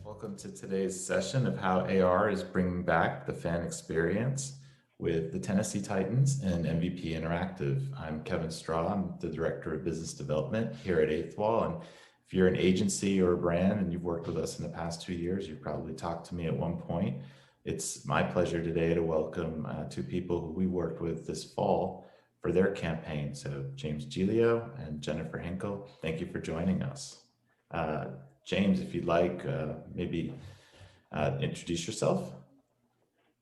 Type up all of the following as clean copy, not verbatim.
Welcome to today's session of how AR is bringing back the fan experience with the Tennessee Titans and MVP Interactive. I'm Kevin Straw. I'm the Director of Business Development here at 8th Wall. And if you're an agency or a brand and you've worked with us in the past 2 years, you've probably talked to me at one point. It's my pleasure today to welcome two people who we worked with this fall for their campaign. So James Giglio and Jennifer Hinkle, thank you for joining us. James, if you'd like, maybe introduce yourself.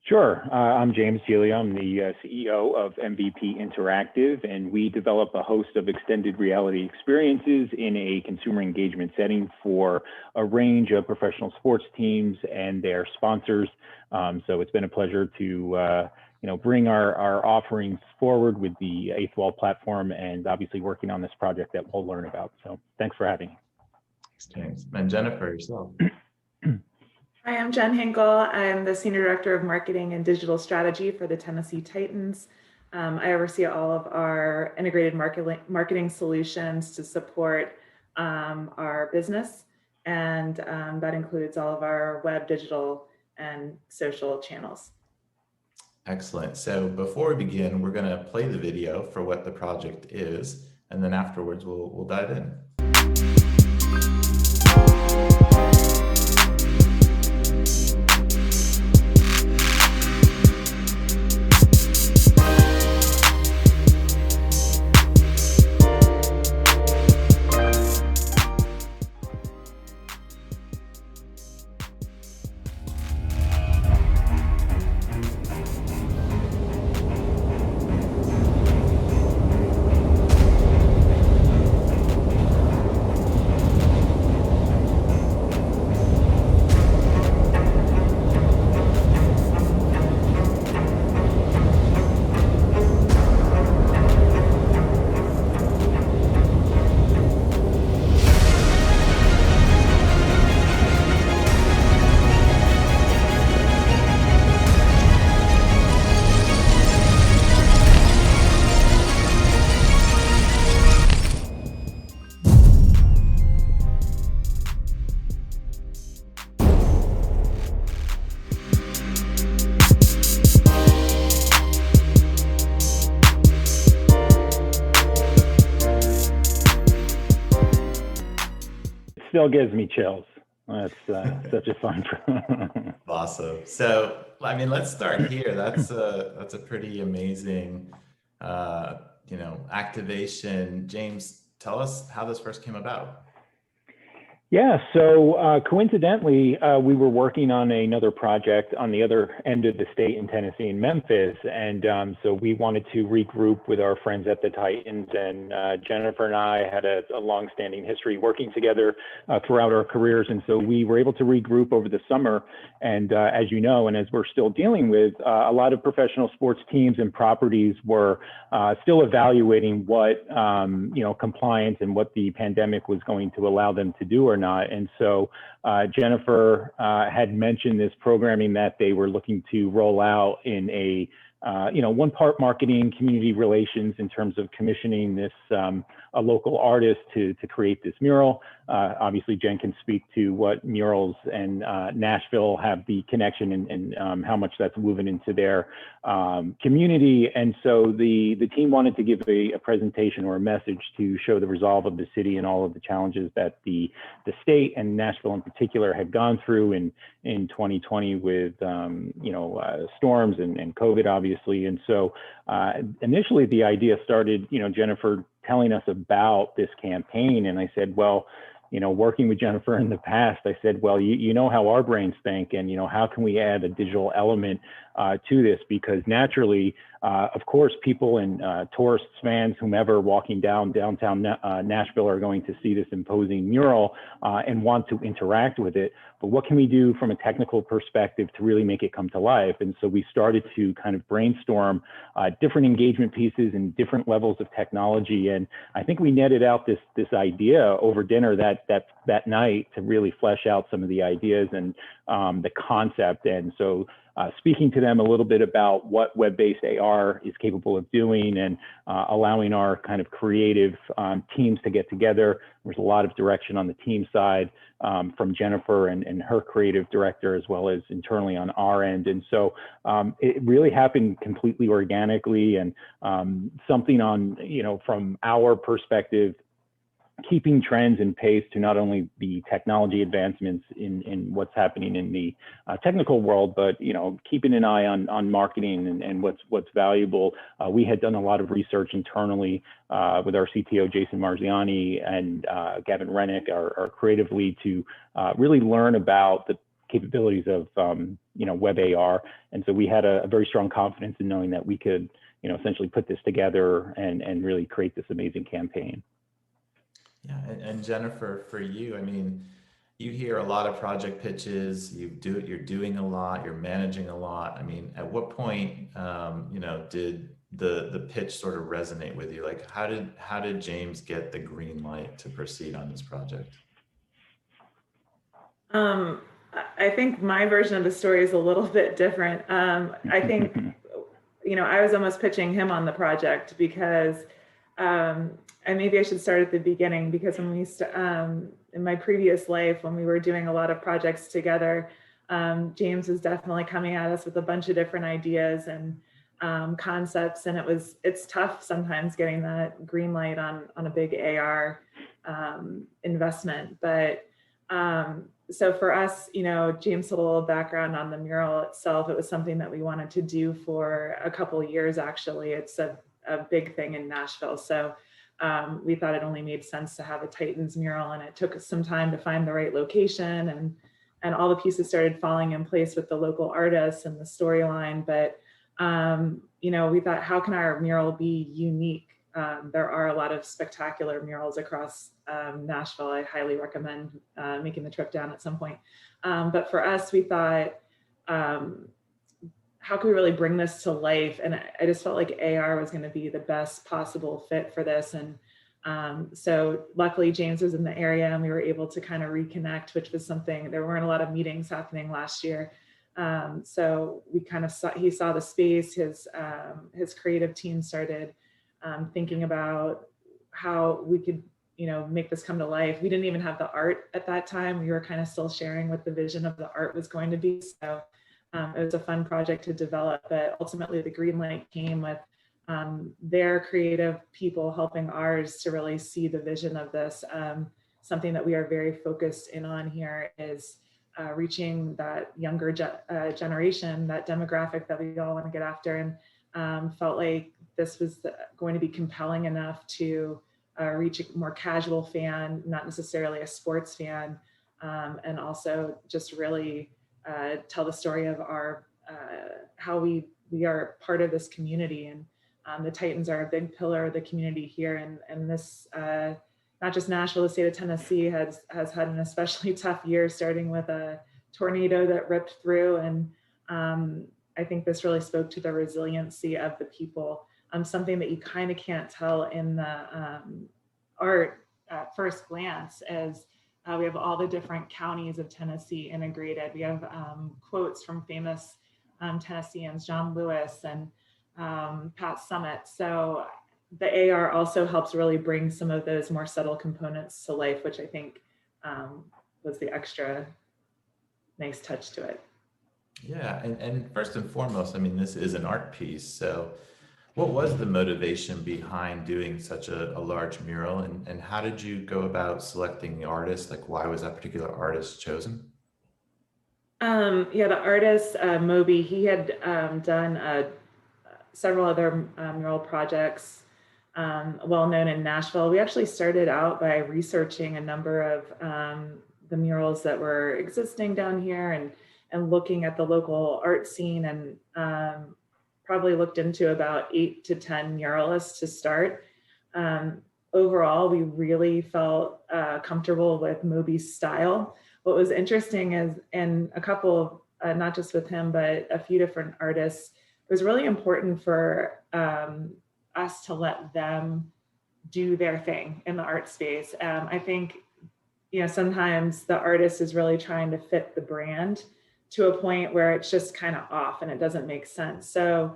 Sure. I'm James Giglio. I'm the CEO of MVP Interactive, and we develop a host of extended reality experiences in a consumer engagement setting for a range of professional sports teams and their sponsors. So it's been a pleasure to bring our offerings forward with the 8th Wall platform, and obviously working on this project that we'll learn about. So thanks for having me. Thanks, James. And Jennifer, yourself. Hi, I'm Jen Hinkle. I'm the Senior Director of Marketing and Digital Strategy for the Tennessee Titans. I oversee all of our integrated marketing solutions to support our business, and that includes all of our web, digital, and social channels. Excellent. So before we begin, we're going to play the video for what the project is, and then afterwards we'll dive in. Still gives me chills. That's such a fun. Awesome. So, I mean, let's start here. That's a pretty amazing, activation. James, tell us how this first came about. Yeah, so coincidentally, we were working on another project on the other end of the state in Tennessee, in Memphis, and so we wanted to regroup with our friends at the Titans, and Jennifer and I had a long-standing history working together throughout our careers, and so we were able to regroup over the summer, and as you know, and as we're still dealing with, a lot of professional sports teams and properties were still evaluating what, compliance and what the pandemic was going to allow them to do or not. And so Jennifer had mentioned this programming that they were looking to roll out in a, one part marketing, community relations in terms of commissioning this, a local artist to create this mural. Obviously, Jen can speak to what murals and Nashville have the connection and how much that's woven into their community. And so the team wanted to give a presentation or a message to show the resolve of the city and all of the challenges that the state and Nashville in particular had gone through in 2020 with storms and COVID, obviously. And so initially the idea started, Jennifer telling us about this campaign, and I said, well, working with Jennifer in the past, I said, well, you know how our brains think, and how can we add a digital element to this? Because naturally, of course, people and tourists, fans, whomever walking downtown Nashville are going to see this imposing mural and want to interact with it. But what can we do from a technical perspective to really make it come to life? And so we started to kind of brainstorm different engagement pieces and different levels of technology. And I think we netted out this idea over dinner that night to really flesh out some of the ideas and the concept. And so speaking to them a little bit about what web-based AR is capable of doing, and allowing our kind of creative teams to get together. There's a lot of direction on the team side from Jennifer and her creative director, as well as internally on our end. And so it really happened completely organically, and something on, from our perspective, keeping trends and pace to not only the technology advancements in what's happening in the technical world, but keeping an eye on marketing and what's valuable. We had done a lot of research internally with our CTO Jason Marziani and Gavin Rennick, our creative lead, to really learn about the capabilities of web AR. And so we had a very strong confidence in knowing that we could essentially put this together and really create this amazing campaign. Yeah, and Jennifer, for you, I mean, you hear a lot of project pitches, you're doing a lot, you're managing a lot. I mean, at what point, did the pitch sort of resonate with you? Like, how did James get the green light to proceed on this project? I think my version of the story is a little bit different. I think, I was almost pitching him on the project because, and maybe I should start at the beginning, because when we, in my previous life, when we were doing a lot of projects together, James was definitely coming at us with a bunch of different ideas and concepts, and it's tough sometimes getting that green light on a big AR investment. But so for us, James had a little background on the mural itself. It was something that we wanted to do for a couple of years, actually. It's a big thing in Nashville. So we thought it only made sense to have a Titans mural, and it took us some time to find the right location, and all the pieces started falling in place with the local artists and the storyline. But we thought, how can our mural be unique? There are a lot of spectacular murals across Nashville. I highly recommend making the trip down at some point. But for us, we thought, how can we really bring this to life? And I just felt like AR was going to be the best possible fit for this. And so luckily James was in the area, and we were able to kind of reconnect, which was something, there weren't a lot of meetings happening last year. So we kind of he saw the space, his creative team started thinking about how we could, make this come to life. We didn't even have the art at that time. We were kind of still sharing what the vision of the art was going to be. So it was a fun project to develop, but ultimately the green light came with their creative people helping ours to really see the vision of this. Something that we are very focused in on here is reaching that younger generation, that demographic that we all want to get after, and felt like this was going to be compelling enough to reach a more casual fan, not necessarily a sports fan, and also just really tell the story of our how we are part of this community. And the Titans are a big pillar of the community here, and this not just Nashville, the state of Tennessee has had an especially tough year, starting with a tornado that ripped through. And I think this really spoke to the resiliency of the people. Something that you kind of can't tell in the art at first glance is we have all the different counties of Tennessee integrated. We have quotes from famous Tennesseans, John Lewis and Pat Summitt. So the AR also helps really bring some of those more subtle components to life, which I think was the extra nice touch to it. Yeah, and first and foremost, I mean, this is an art piece. So what was the motivation behind doing such a large mural, and how did you go about selecting the artist? Like, why was that particular artist chosen? Yeah, the artist, Moby, he had done several other mural projects well known in Nashville. We actually started out by researching a number of the murals that were existing down here, and looking at the local art scene, and probably looked into about 8 to 10 muralists to start. Overall, we really felt comfortable with Moby's style. What was interesting is, in a couple of, not just with him, but a few different artists, it was really important for us to let them do their thing in the art space. I think, sometimes the artist is really trying to fit the brand to a point where it's just kind of off and it doesn't make sense. So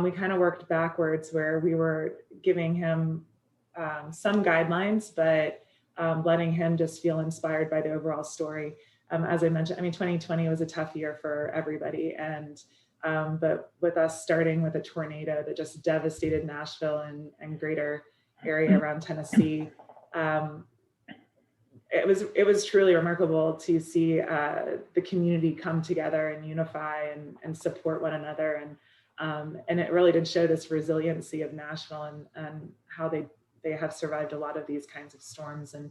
we kind of worked backwards where we were giving him some guidelines, but letting him just feel inspired by the overall story. As I mentioned, I mean, 2020 was a tough year for everybody. And but with us starting with a tornado that just devastated Nashville and greater area around Tennessee, it was truly remarkable to see the community come together and unify and support one another. And it really did show this resiliency of Nashville and how they have survived a lot of these kinds of storms, and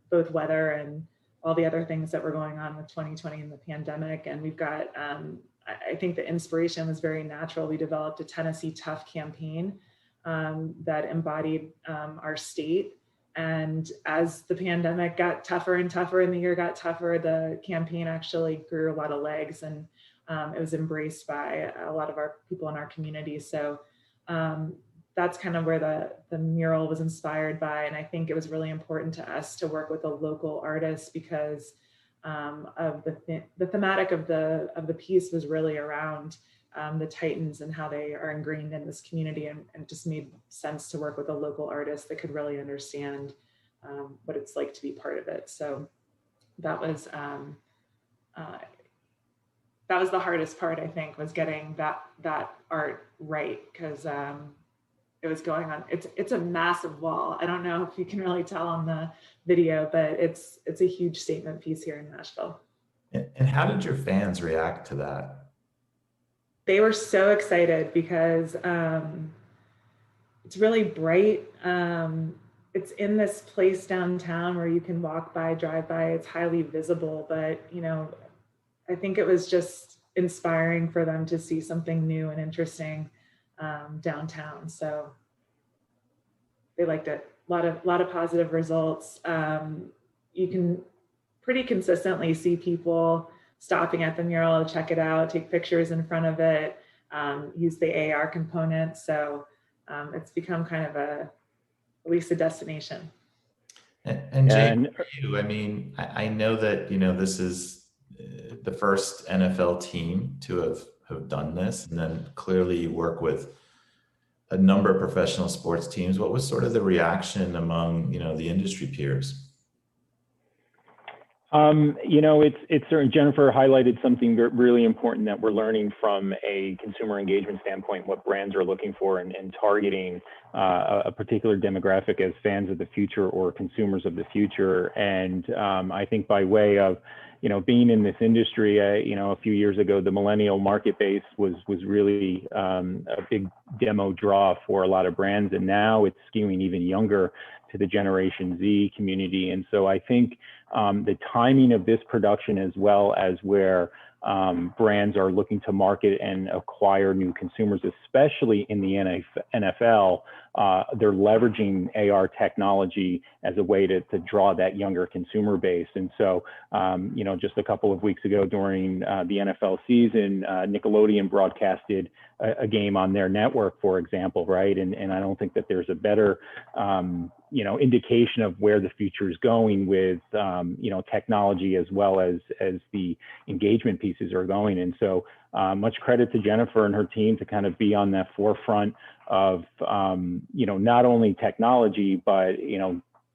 both weather and all the other things that were going on with 2020 and the pandemic. And we've got, I think the inspiration was very natural. We developed a Tennessee Tough campaign that embodied our state. And as the pandemic got tougher and tougher and the year got tougher, the campaign actually grew a lot of legs, and it was embraced by a lot of our people in our community. So that's kind of where the mural was inspired by. And I think it was really important to us to work with a local artist because of the thematic of the piece was really around the Titans and how they are ingrained in this community, and it just made sense to work with a local artist that could really understand what it's like to be part of it. So that was the hardest part, I think, was getting that art right, because it was going on. It's a massive wall. I don't know if you can really tell on the video, but it's a huge statement piece here in Nashville. And how did your fans react to that? They were so excited because it's really bright. It's in this place downtown where you can walk by, drive by. It's highly visible, but I think it was just inspiring for them to see something new and interesting downtown. So they liked it. A lot of positive results. You can pretty consistently see people stopping at the mural, check it out, take pictures in front of it, use the AR component. So it's become kind of at least a destination. And Jay, for you, I mean, I know that, this is the first NFL team to have done this, and then clearly you work with a number of professional sports teams. What was sort of the reaction among, the industry peers? It's certain. Jennifer highlighted something really important that we're learning from a consumer engagement standpoint, what brands are looking for and targeting a particular demographic as fans of the future or consumers of the future. And I think by way of, being in this industry, a few years ago, the millennial market base was really a big demo draw for a lot of brands. And now it's skewing even younger to the Generation Z community. And so I think the timing of this production, as well as where brands are looking to market and acquire new consumers, especially in the NFL, they're leveraging AR technology as a way to draw that younger consumer base. And so, just a couple of weeks ago during the NFL season, Nickelodeon broadcasted a game on their network, for example, right? And I don't think that there's a better, indication of where the future is going with, technology as well as the engagement pieces are going. And so much credit to Jennifer and her team to kind of be on that forefront of, not only technology, but,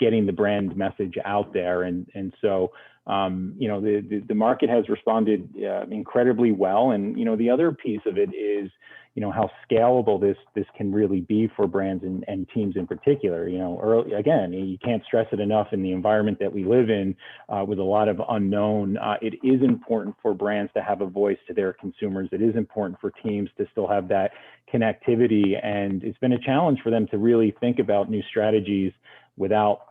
getting the brand message out there. And so, the market has responded incredibly well. And, the other piece of it is, how scalable this can really be for brands and teams in particular. Again, you can't stress it enough in the environment that we live in with a lot of unknown. It is important for brands to have a voice to their consumers. It is important for teams to still have that connectivity. And it's been a challenge for them to really think about new strategies without,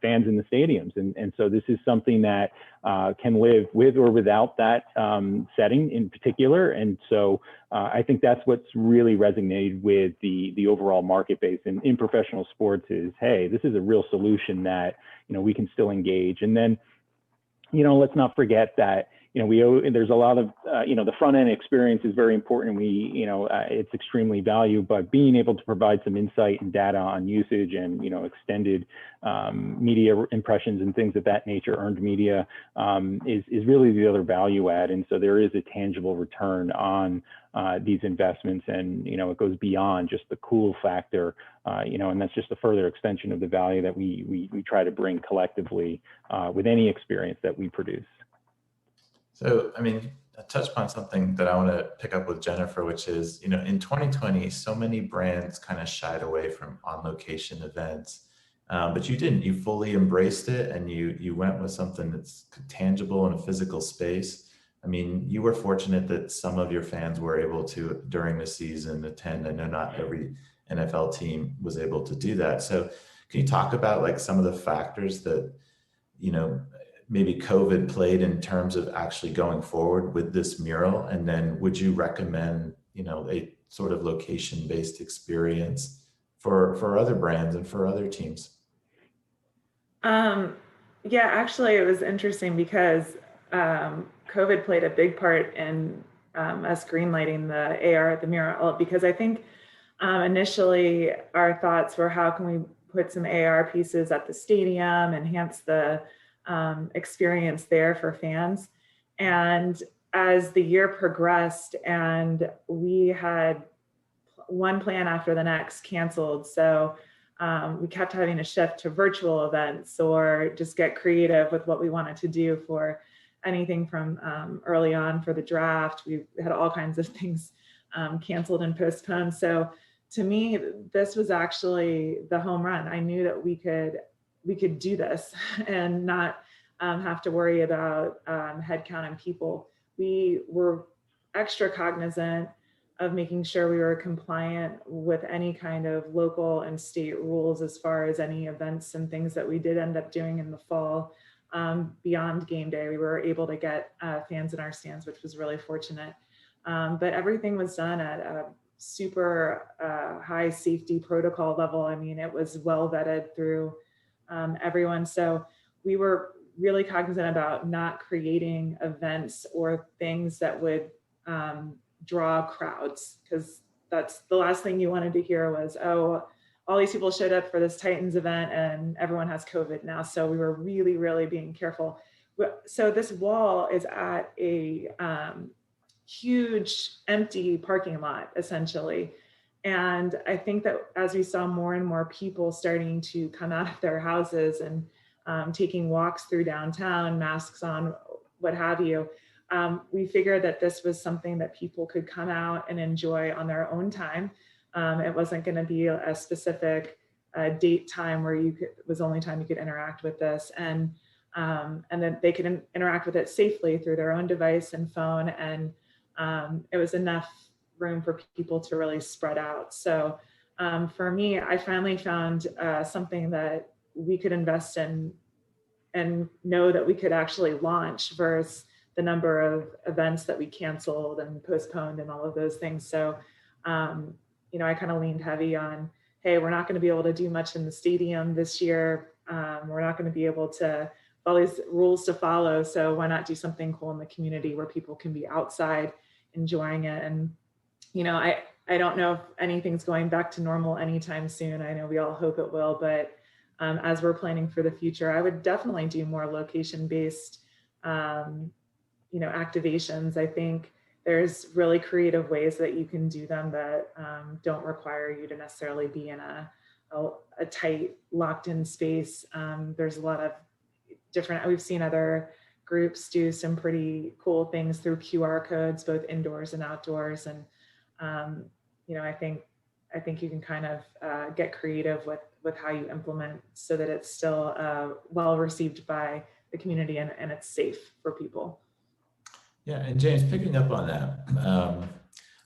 fans in the stadiums. And so this is something that can live with or without that setting in particular. And so I think that's what's really resonated with the overall market base in professional sports is, hey, this is a real solution that, we can still engage. And then, let's not forget that, there's a lot of, the front end experience is very important. It's extremely valued, but being able to provide some insight and data on usage and, extended media impressions and things of that nature, earned media, is really the other value add. And so there is a tangible return on these investments, and, it goes beyond just the cool factor, and that's just a further extension of the value that we try to bring collectively with any experience that we produce. So, I touched upon something that I want to pick up with Jennifer, which is, in 2020, so many brands kind of shied away from on-location events, but you didn't. You fully embraced it, and you went with something that's tangible in a physical space. You were fortunate that some of your fans were able to, during the season, attend. I know not every NFL team was able to do that. So can you talk about like some of the factors that, maybe COVID played in terms of actually going forward with this mural? And then would you recommend, a sort of location-based experience for other brands and for other teams? Yeah, actually, it was interesting because COVID played a big part in us greenlighting the AR at the mural, because I think initially our thoughts were, how can we put some AR pieces at the stadium, enhance the experience there for fans. And as the year progressed and we had one plan after the next canceled, so we kept having to shift to virtual events or just get creative with what we wanted to do for anything from early on for the draft. We had all kinds of things canceled and postponed. So to me, this was actually the home run. I knew that we could do this and not have to worry about headcount and people. We were extra cognizant of making sure we were compliant with any kind of local and state rules as far as any events and things that we did end up doing in the fall. Beyond game day, we were able to get fans in our stands, which was really fortunate. But everything was done at a super high safety protocol level. It was well vetted through everyone. So we were really cognizant about not creating events or things that would draw crowds, because that's the last thing you wanted to hear was, oh, all these people showed up for this Titans event and everyone has COVID now. So we were really, really being careful. So this wall is at a huge empty parking lot, essentially. And I think that as we saw more and more people starting to come out of their houses and taking walks through downtown, masks on, what have you, we figured that this was something that people could come out and enjoy on their own time. It wasn't going to be a specific date time where was the only time you could interact with this, and then they could interact with it safely through their own device and phone, and it was enough room for people to really spread out. So for me, I finally found something that we could invest in and know that we could actually launch versus the number of events that we canceled and postponed and all of those things. So, I kind of leaned heavy on, hey, we're not going to be able to do much in the stadium this year. We're not going to be able to, all these rules to follow. So why not do something cool in the community where people can be outside enjoying it? And, I don't know if anything's going back to normal anytime soon. I know we all hope it will, but as we're planning for the future, I would definitely do more location-based activations. I think there's really creative ways that you can do them that don't require you to necessarily be in a tight, locked in space. There's a lot of different, we've seen other groups do some pretty cool things through QR codes, both indoors and outdoors. And, I think you can kind of get creative with how you implement so that it's still well received by the community and it's safe for people. Yeah, and James, picking up on that,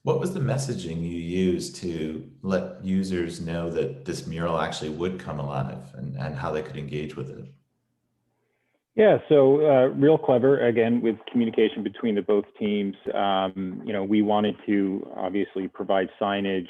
what was the messaging you used to let users know that this mural actually would come alive and how they could engage with it? Yeah, so real clever, again, with communication between the both teams. We wanted to obviously provide signage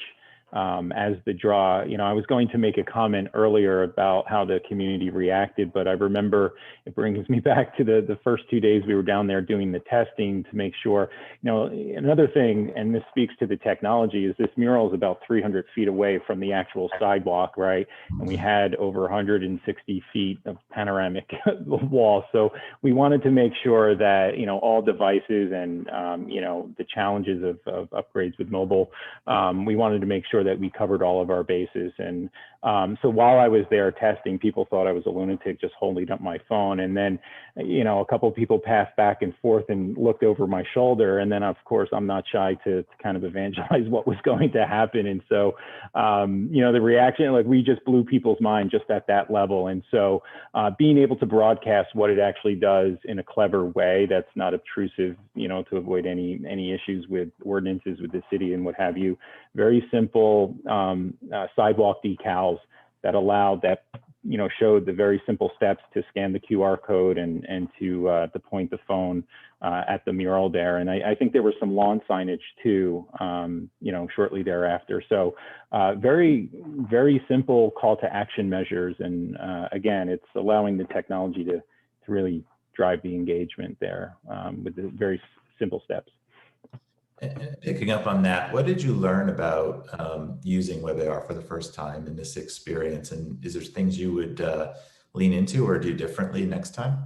as the draw. I was going to make a comment earlier about how the community reacted, but I remember it brings me back to the first 2 days we were down there doing the testing to make sure, another thing, and this speaks to the technology, is this mural is about 300 feet away from the actual sidewalk, right? And we had over 160 feet of panoramic wall. So we wanted to make sure that, all devices and, the challenges of upgrades with mobile, we wanted to make sure that we covered all of our bases. And so while I was there testing, people thought I was a lunatic just holding up my phone. And then, a couple of people passed back and forth and looked over my shoulder. And then, of course, I'm not shy to kind of evangelize what was going to happen. And so, the reaction, like, we just blew people's mind just at that level. And so being able to broadcast what it actually does in a clever way that's not obtrusive, to avoid any issues with ordinances with the city and what have you. Very simple sidewalk decals that allowed that, showed the very simple steps to scan the QR code and to point the phone at the mural there. And I think there was some lawn signage too, shortly thereafter. So very, very simple call to action measures. And again, it's allowing the technology to really drive the engagement there with the very simple steps. And picking up on that, what did you learn about using WebAR for the first time in this experience? And is there things you would lean into or do differently next time?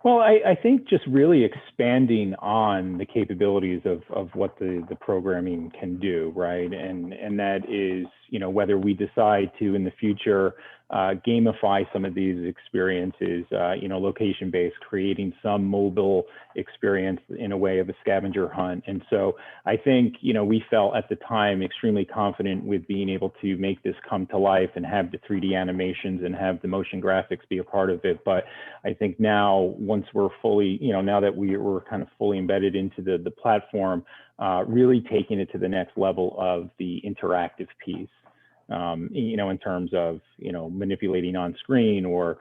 Well, I think just really expanding on the capabilities of what the programming can do, right? And that is, whether we decide to in the future gamify some of these experiences, location-based, creating some mobile experience in a way of a scavenger hunt. And so I think, we felt at the time extremely confident with being able to make this come to life and have the 3D animations and have the motion graphics be a part of it. But I think now, once we're fully, now that we're kind of fully embedded into the platform, really taking it to the next level of the interactive piece. In terms of, manipulating on screen or,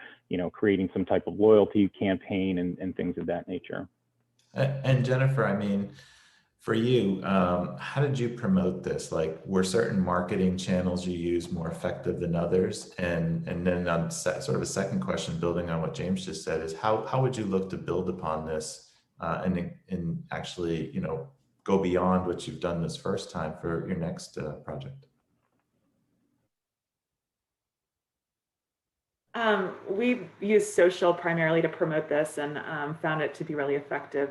creating some type of loyalty campaign and things of that nature. And Jennifer, I mean, for you, how did you promote this? Like, were certain marketing channels you use more effective than others? And then on sort of a second question, building on what James just said, is how would you look to build upon this and actually, go beyond what you've done this first time for your next project? We use social primarily to promote this and found it to be really effective.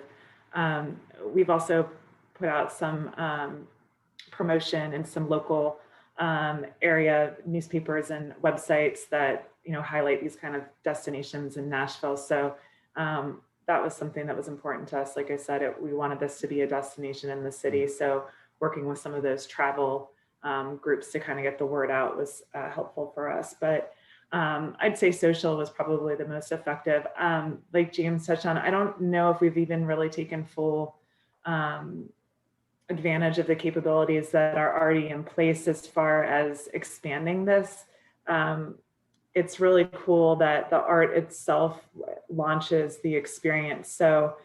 We've also put out some promotion in some local area newspapers and websites that highlight these kind of destinations in Nashville. So that was something that was important to us. Like I said, we wanted this to be a destination in the city. So working with some of those travel groups to kind of get the word out was helpful for us. But I'd say social was probably the most effective. Like James touched on, I don't know if we've even really taken full advantage of the capabilities that are already in place as far as expanding this. It's really cool that the art itself launches the experience. So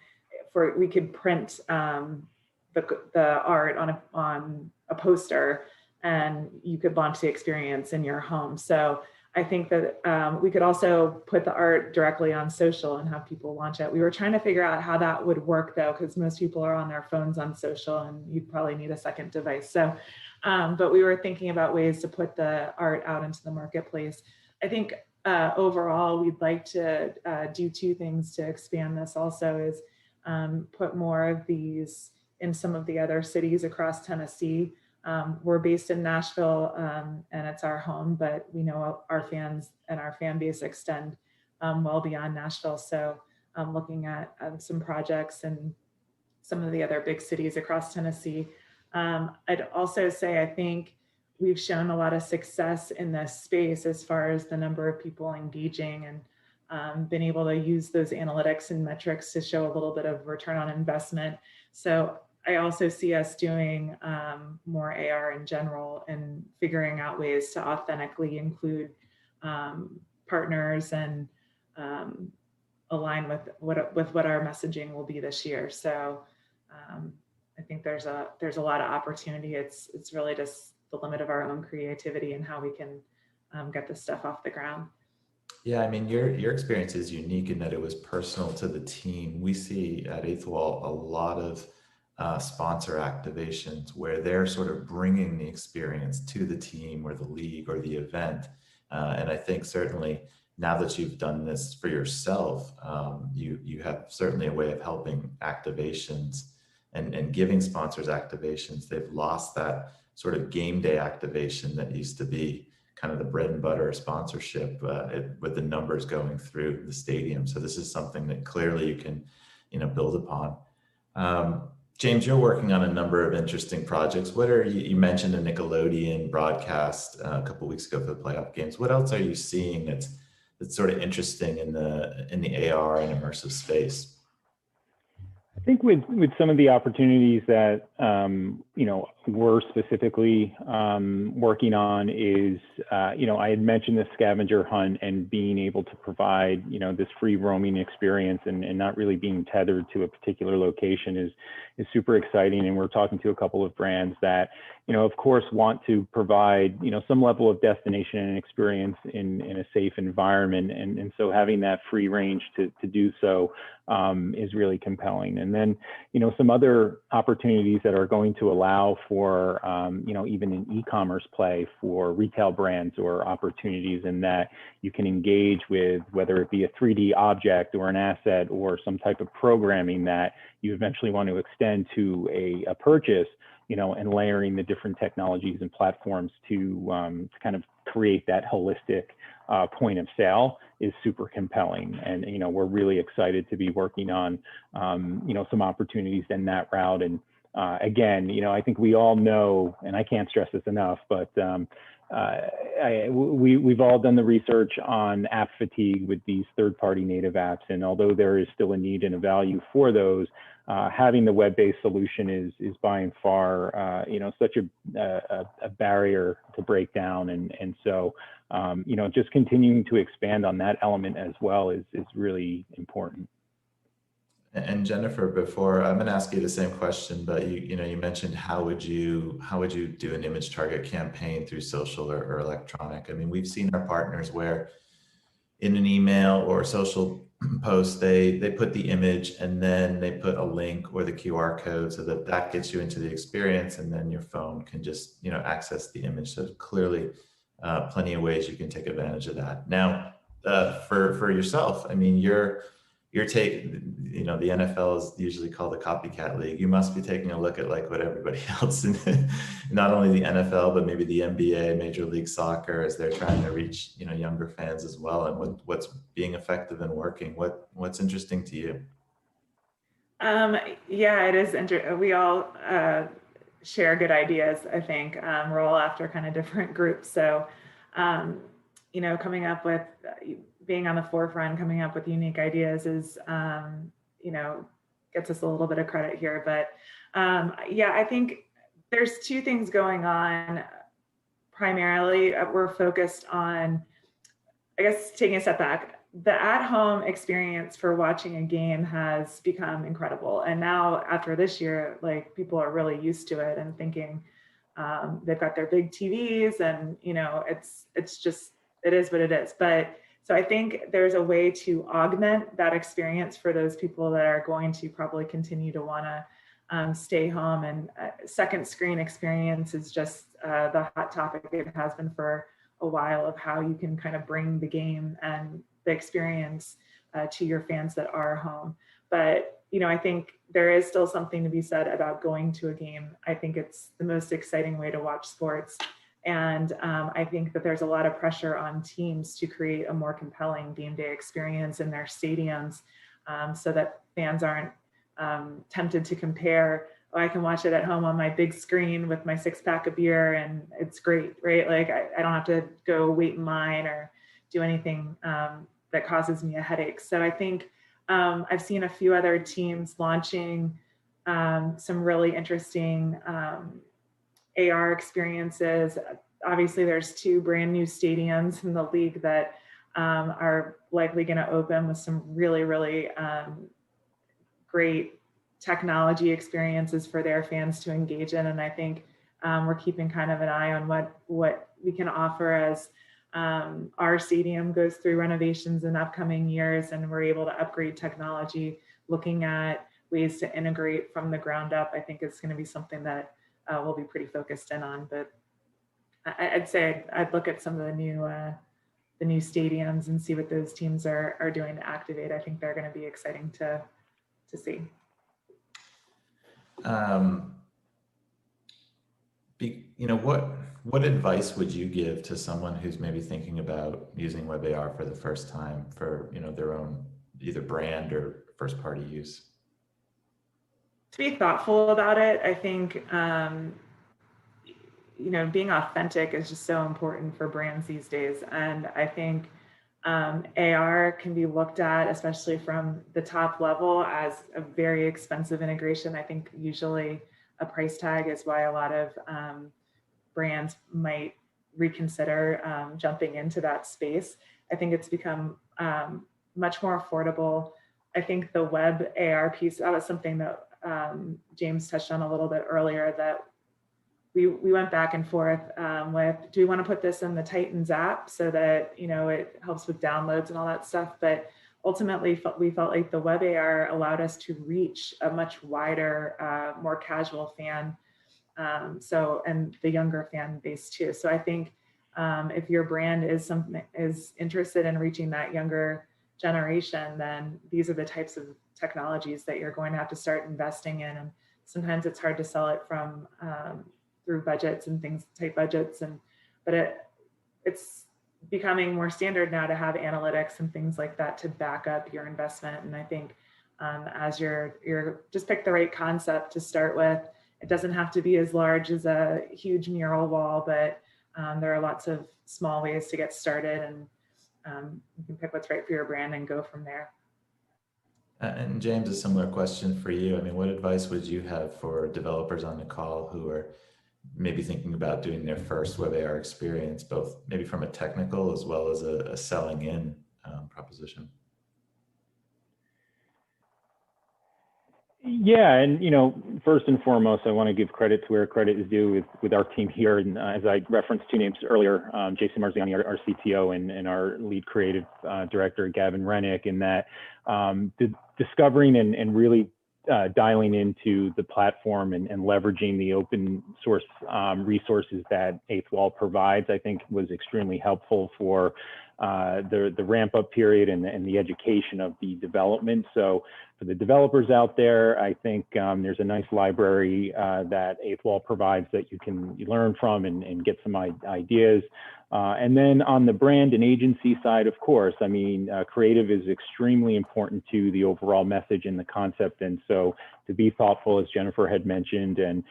we could print the art on a poster and you could launch the experience in your home. So I think that we could also put the art directly on social and have people launch it. We were trying to figure out how that would work though, because most people are on their phones on social and you'd probably need a second device. So, but we were thinking about ways to put the art out into the marketplace. I think overall, we'd like to do two things to expand this also is put more of these in some of the other cities across Tennessee. We're based in Nashville and it's our home, but we know our fans and our fan base extend well beyond Nashville. So looking at some projects in some of the other big cities across Tennessee. I'd also say, I think we've shown a lot of success in this space as far as the number of people engaging and been able to use those analytics and metrics to show a little bit of return on investment. So I also see us doing more AR in general and figuring out ways to authentically include partners and align with what our messaging will be this year. So I think there's a lot of opportunity. It's really just the limit of our own creativity and how we can get this stuff off the ground. Yeah, I mean, your experience is unique in that it was personal to the team. We see at Eighth Wall a lot of sponsor activations where they're sort of bringing the experience to the team or the league or the event. And I think certainly now that you've done this for yourself, you have certainly a way of helping activations and giving sponsors activations. They've lost that sort of game day activation that used to be kind of the bread and butter sponsorship with the numbers going through the stadium. So this is something that clearly you can, build upon. James, you're working on a number of interesting projects. What are you mentioned a Nickelodeon broadcast a couple of weeks ago for the playoff games. What else are you seeing that's sort of interesting in the AR and immersive space? I think with some of the opportunities that we're specifically working on is I had mentioned the scavenger hunt and being able to provide this free roaming experience and not really being tethered to a particular location is super exciting. And we're talking to a couple of brands that of course want to provide some level of destination and experience in a safe environment, and so having that free range to do so is really compelling. And then some other opportunities that are going to allow for even an e-commerce play for retail brands, or opportunities in that you can engage with, whether it be a 3D object or an asset or some type of programming that you eventually want to extend to a purchase, and layering the different technologies and platforms to kind of create that holistic point of sale is super compelling. And we're really excited to be working on some opportunities in that route. And again, I think we all know, and I can't stress this enough, but we've all done the research on app fatigue with these third-party native apps. And although there is still a need and a value for those, having the web-based solution is by and far, such a barrier to break down. And so, just continuing to expand on that element as well is really important. And Jennifer, before I'm going to ask you the same question, but you mentioned how would you do an image target campaign through social or electronic? I mean, we've seen our partners where in an email or social post they put the image and then they put a link or the QR code so that gets you into the experience, and then your phone can just access the image. So clearly plenty of ways you can take advantage of that. Now for yourself, I mean, your take, the NFL is usually called the copycat league. You must be taking a look at like what everybody else in not only the NFL, but maybe the NBA, Major League Soccer, as they're trying to reach, younger fans as well, and what's being effective and working. What's interesting to you? Yeah, it is interesting. We all share good ideas, I think. We're all after kind of different groups. So, coming up with, being on the forefront, coming up with unique ideas is, gets us a little bit of credit here. But yeah, I think there's two things going on. Primarily, we're focused on, I guess, taking a step back. The at-home experience for watching a game has become incredible. And now after this year, like, people are really used to it and thinking they've got their big TVs and, it's just, it is what it is. But so I think there's a way to augment that experience for those people that are going to probably continue to want to stay home. And second screen experience is just the hot topic. It has been for a while, of how you can kind of bring the game and the experience to your fans that are home. But, I think there is still something to be said about going to a game. I think it's the most exciting way to watch sports. And I think that there's a lot of pressure on teams to create a more compelling game day experience in their stadiums, so that fans aren't tempted to compare, oh, I can watch it at home on my big screen with my 6-pack of beer and it's great, right? Like I don't have to go wait in line or do anything that causes me a headache. So I think I've seen a few other teams launching some really interesting AR experiences. Obviously, there's 2 brand new stadiums in the league that are likely going to open with some really, really great technology experiences for their fans to engage in. And I think we're keeping kind of an eye on what we can offer as our stadium goes through renovations in upcoming years, and we're able to upgrade technology, looking at ways to integrate from the ground up. I think it's going to be something that we'll be pretty focused in on. But I'd say I'd look at some of the new stadiums and see what those teams are doing to activate. I think they're going to be exciting to see. What advice would you give to someone who's maybe thinking about using web AR for the first time for their own either brand or first party use? To be thoughtful about it. I think being authentic is just so important for brands these days, and I think AR can be looked at, especially from the top level, as a very expensive integration. I think usually a price tag is why a lot of brands might reconsider jumping into that space. I think it's become much more affordable. I think the web AR piece, that was something that James touched on a little bit earlier, that we went back and forth with, do we want to put this in the Titans app so that it helps with downloads and all that stuff? But ultimately, we felt like the web AR allowed us to reach a much wider, more casual fan, and the younger fan base too. So I think if your brand is interested in reaching that younger generation, then these are the types of technologies that you're going to have to start investing in. And sometimes it's hard to sell it from through budgets and things, tight budgets, but it's becoming more standard now to have analytics and things like that to back up your investment. And I think as you're just pick the right concept to start with. It doesn't have to be as large as a huge mural wall, but there are lots of small ways to get started, and you can pick what's right for your brand and go from there. And James, a similar question for you. I mean, what advice would you have for developers on the call who are maybe thinking about doing their first web AR experience, both maybe from a technical as well as a selling in proposition? Yeah, and first and foremost, I want to give credit to where credit is due with our team here. And as I referenced two names earlier, Jason Marziani, our CTO, and our lead creative director, Gavin Rennick, in that discovering and really dialing into the platform and leveraging the open source resources that 8th Wall provides, I think was extremely helpful for the ramp up period and the education of the development. So for the developers out there, I think there's a nice library that 8th Wall provides that you can learn from and get some ideas. And then on the brand and agency side, of course, I mean, creative is extremely important to the overall message and the concept. And so to be thoughtful, as Jennifer had mentioned, and,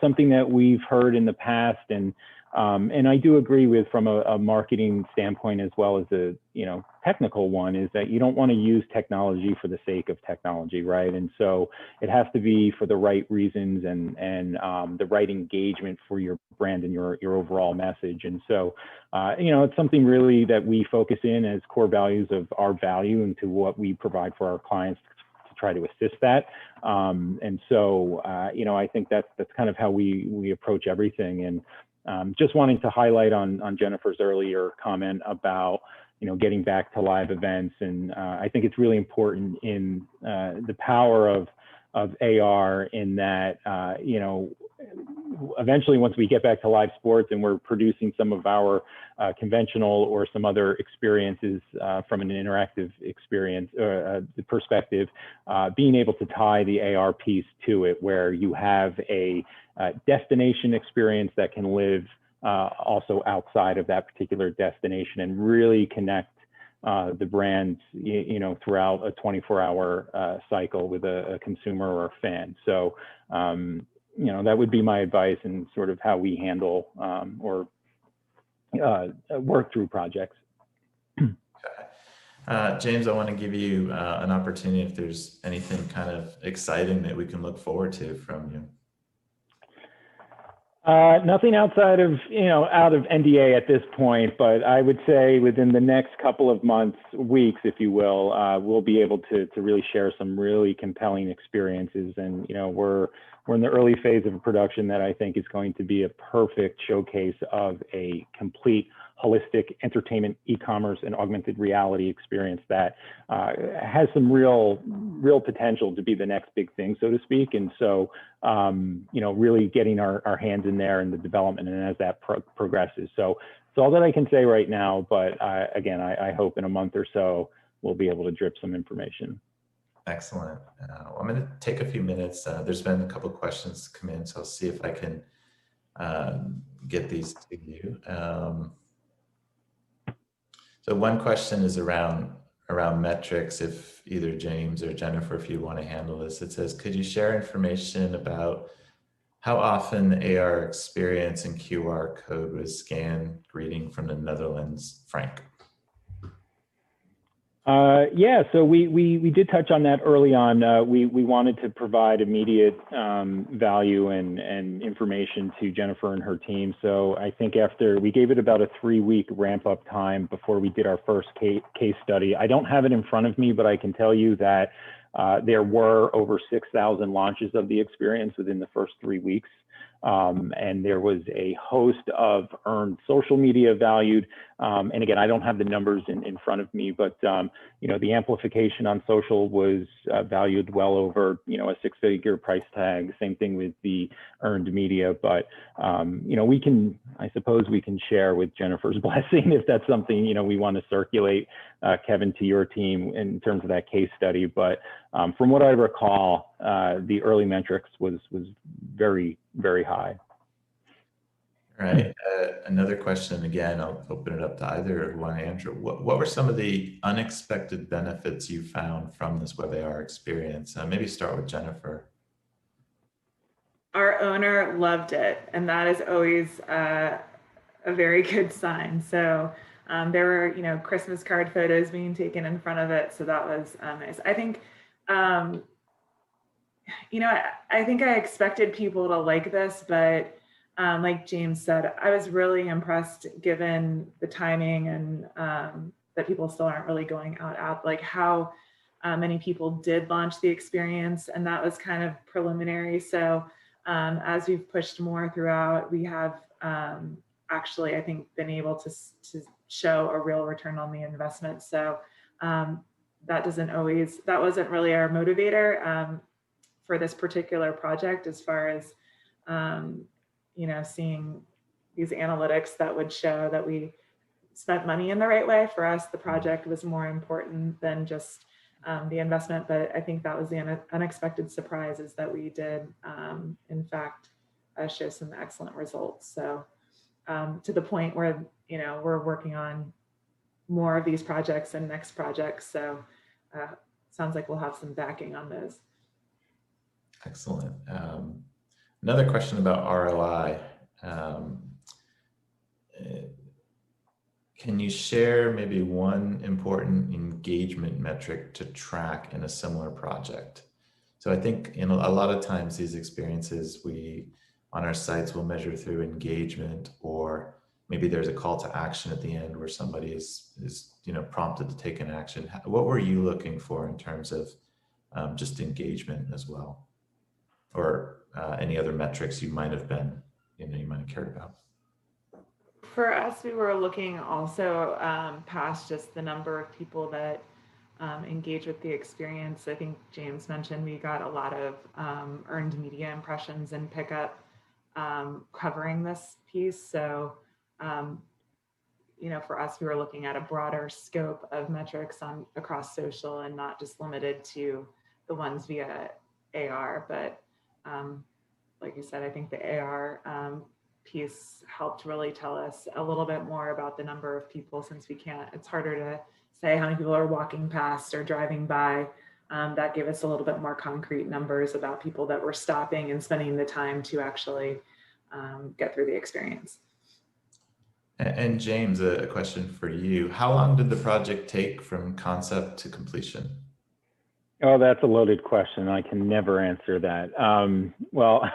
something that we've heard in the past, and I do agree with from a marketing standpoint as well as a technical one, is that you don't want to use technology for the sake of technology, right? And so it has to be for the right reasons and the right engagement for your brand and your overall message. And so it's something really that we focus in as core values of our value and to what we provide for our clients to try to assist that. And so I think that's kind of how we approach everything. And just wanting to highlight on Jennifer's earlier comment about getting back to live events, and I think it's really important in the power of AR in that eventually once we get back to live sports and we're producing some of our conventional or some other experiences from an interactive experience perspective, being able to tie the AR piece to it, where you have a destination experience that can live also outside of that particular destination and really connect the brand, throughout a 24-hour cycle with a consumer or a fan. So, that would be my advice and sort of how we handle or work through projects. James, I want to give you an opportunity if there's anything kind of exciting that we can look forward to from you. Nothing outside of, out of NDA at this point, but I would say within the next couple of months, weeks, if you will, we'll be able to really share some really compelling experiences. And, we're in the early phase of a production that I think is going to be a perfect showcase of a complete holistic entertainment, e-commerce, and augmented reality experience that has some real potential to be the next big thing, so to speak. And so, really getting our hands in there in the development and as that progresses. So it's all that I can say right now, but again, I hope in a month or so, we'll be able to drip some information. Excellent. I'm going to take a few minutes. There's been a couple of questions come in, so I'll see if I can get these to you. So one question is around metrics. If either James or Jennifer, if you want to handle this, it says, could you share information about how often the AR experience and QR code was scanned greeting from the Netherlands, Frank? Yeah, so we did touch on that early on. We wanted to provide immediate value and information to Jennifer and her team. So I think after we gave it about a 3-week ramp up time before we did our first case study. I don't have it in front of me, but I can tell you that there were over 6,000 launches of the experience within the first 3 weeks. And there was a host of earned social media valued. And again, I don't have the numbers in front of me, but the amplification on social was valued well over, a 6-figure price tag. Same thing with the earned media. But, I suppose we can share with Jennifer's blessing if that's something, we want to circulate, Kevin, to your team in terms of that case study. But from what I recall, the early metrics was very, very high. All right. Another question, again, I'll open it up to either one. Andrew, what were some of the unexpected benefits you found from this web AR experience? Maybe start with Jennifer. Our owner loved it, and that is always a very good sign. So there were, Christmas card photos being taken in front of it. So that was nice. I think, I think I expected people to like this, but like James said, I was really impressed given the timing and that people still aren't really going out, like how many people did launch the experience. And that was kind of preliminary. So as we've pushed more throughout, we have actually, I think, been able to show a real return on the investment. So that wasn't really our motivator for this particular project, as far as, seeing these analytics that would show that we spent money in the right way. For us, the project was more important than just the investment, but I think that was the unexpected surprise, is that we did, in fact, show some excellent results. So to the point where, we're working on more of these projects and next projects. So sounds like we'll have some backing on those. Excellent. Another question about ROI. Can you share maybe one important engagement metric to track in a similar project? So I think a lot of times these experiences on our sites will measure through engagement, or maybe there's a call to action at the end where somebody is prompted to take an action. What were you looking for in terms of just engagement as well, or any other metrics you might have cared about? For us, we were looking also past just the number of people that engage with the experience. I think James mentioned we got a lot of earned media impressions and pickup covering this piece. So, for us, we were looking at a broader scope of metrics across social, and not just limited to the ones via AR. But like you said, I think the AR piece helped really tell us a little bit more about the number of people, since it's harder to say how many people are walking past or driving by. That gave us a little bit more concrete numbers about people that were stopping and spending the time to actually get through the experience. And James, a question for you. How long did the project take from concept to completion? Oh, that's a loaded question. I can never answer that. Well,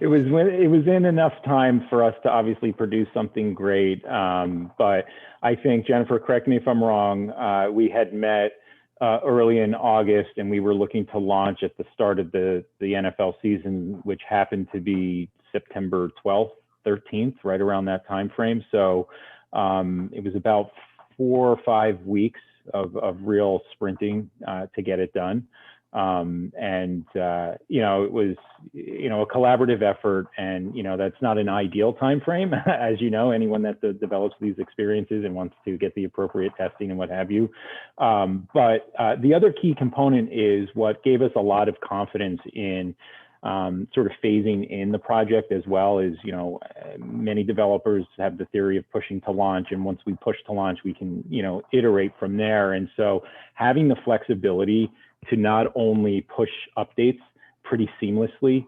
it was in enough time for us to obviously produce something great. But I think, Jennifer, correct me if I'm wrong. We had met early in August, and we were looking to launch at the start of the NFL season, which happened to be September 12th, 13th, right around that time frame. So it was about 4 or 5 weeks of real sprinting to get it done. It was, a collaborative effort, and, that's not an ideal time frame, as you know, anyone that develops these experiences and wants to get the appropriate testing and what have you. But the other key component is what gave us a lot of confidence in sort of phasing in the project as well is, many developers have the theory of pushing to launch. And once we push to launch, we can, iterate from there. And so having the flexibility to not only push updates pretty seamlessly,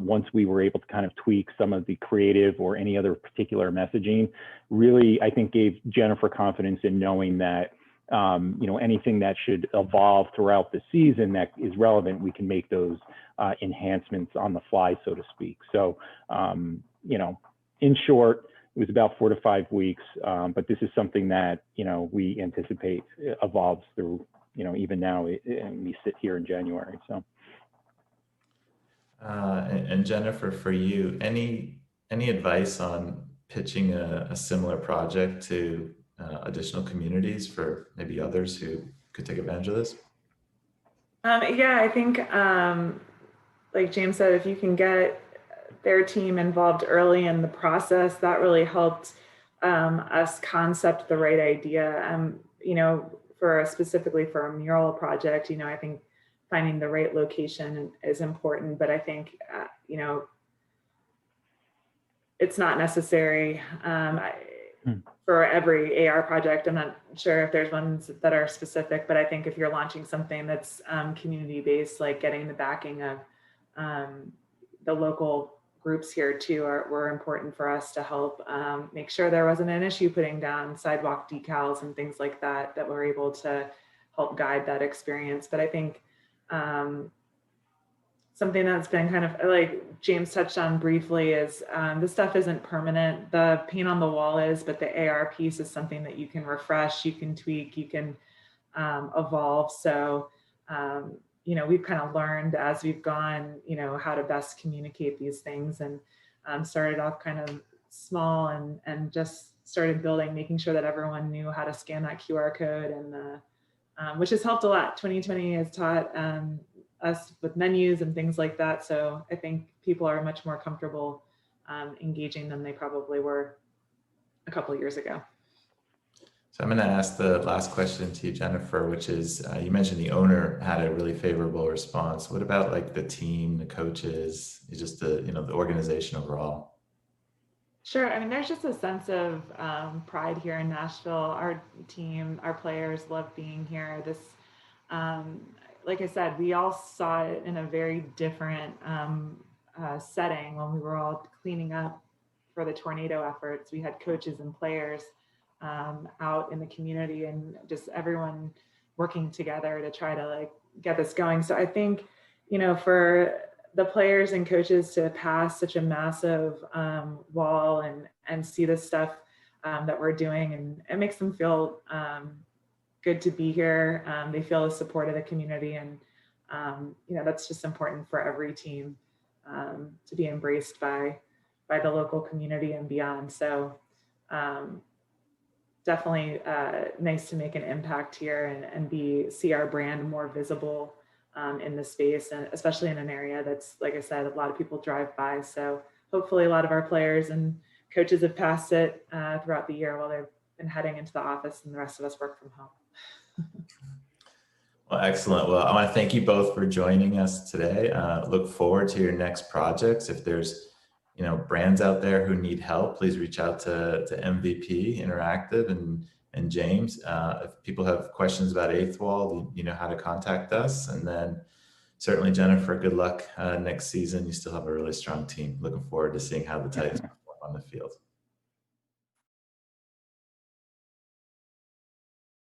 once we were able to kind of tweak some of the creative or any other particular messaging, really, I think gave Jennifer confidence in knowing that anything that should evolve throughout the season that is relevant, we can make those enhancements on the fly, so to speak. So, in short, it was about 4 to 5 weeks, but this is something that, we anticipate evolves through, even now, and we sit here in January. So. And Jennifer, for you, any advice on pitching a similar project to additional communities for maybe others who could take advantage of this? Yeah, I think, like James said, if you can get their team involved early in the process, that really helped us concept the right idea. Specifically for a mural project, I think finding the right location is important, but I think, it's not necessary for every AR project. I'm not sure if there's ones that are specific, but I think if you're launching something that's community-based, like getting the backing of the local groups here too were important for us to help make sure there wasn't an issue putting down sidewalk decals and things like that were able to help guide that experience. But I think something that's been kind of like James touched on briefly is this stuff isn't permanent. The paint on the wall is, but the AR piece is something that you can refresh, you can tweak, you can evolve. So, we've kind of learned as we've gone, how to best communicate these things, and started off kind of small and just started building, making sure that everyone knew how to scan that QR code, and which has helped a lot. 2020 has taught us with menus and things like that. So I think people are much more comfortable engaging than they probably were a couple of years ago. So I'm going to ask the last question to you, Jennifer, which is, you mentioned the owner had a really favorable response. What about like the team, the coaches, just the organization overall? Sure. I mean, there's just a sense of pride here in Nashville. Our team, our players love being here. This, like I said, we all saw it in a very different setting when we were all cleaning up for the tornado efforts. We had coaches and players out in the community, and just everyone working together to try to get this going. So I think, for the players and coaches to pass such a massive wall and see the stuff that we're doing, and it makes them feel good to be here. They feel the support of the community, and that's just important for every team to be embraced by the local community and beyond. So definitely nice to make an impact here and see our brand more visible in the space, and especially in an area that's, like I said, a lot of people drive by. So hopefully a lot of our players and coaches have passed it throughout the year while they've been heading into the office, and the rest of us work from home. Well, excellent. Well, I want to thank you both for joining us today. Look forward to your next projects. If there's brands out there who need help, please reach out to MVP Interactive and James. If people have questions about Eighth Wall, you know how to contact us. And then certainly, Jennifer, good luck next season. You still have a really strong team. Looking forward to seeing how the Titans perform on the field.